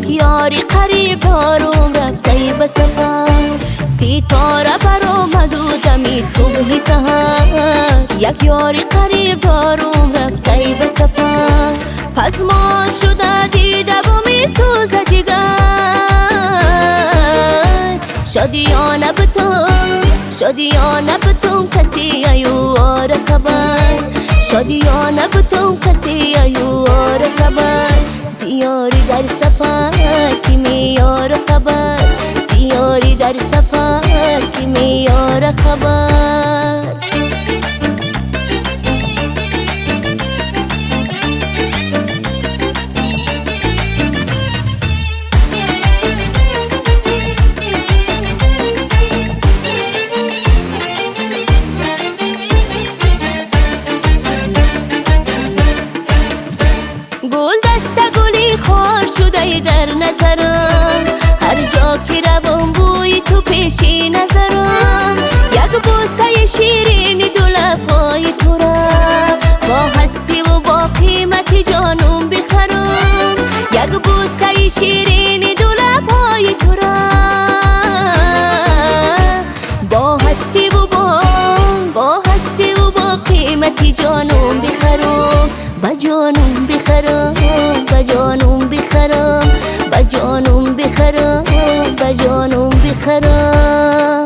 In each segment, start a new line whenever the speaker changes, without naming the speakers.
یک یاری قریب دارم رفته به سفر. ستاره برآمد و دمید صبح سحر. یک یاری قریب دارم رفته به سفر. پس ما شده دیده و می سوزه جگر. شادیانه بتون شادیانه بتون کسی ایوار خبر. شادیانه بتون کسی ایوار خبر. زیاری در سفر کی میار خبر. زیاری در سفر کی میار خبر. گل دسته گلی خار شده در نظرم. هر جا که روم بوی تو پیشی نظرم. یک بوسه شیرین دو لبای تو را با هستی و با قیمتی جانم بخرم. یک بوسه شیرین دو لبای تو را با هستی و با هستی و با قیمتی جانم بخرم. با جانم بخرم با جانم بخرم با جانم بخرم با جانم بخرم.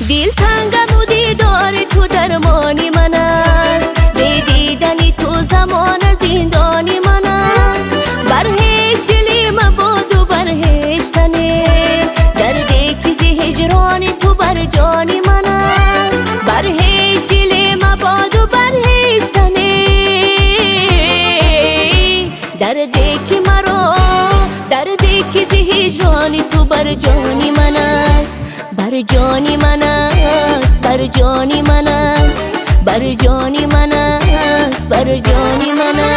دل تنگم و دیدار تو درمانی من است. دیدنی تو زمان زندانی من است. برهشت دلی مباد و برهشتنه. دردی که زی هجران تو بر جانی من است. برهشت دلی مباد و برهشتنه. دردی که مرا دردی که زی هجران تو بر جانی من است. بر جانی من است بر جانی من است بر جانی من است بر جانی من است.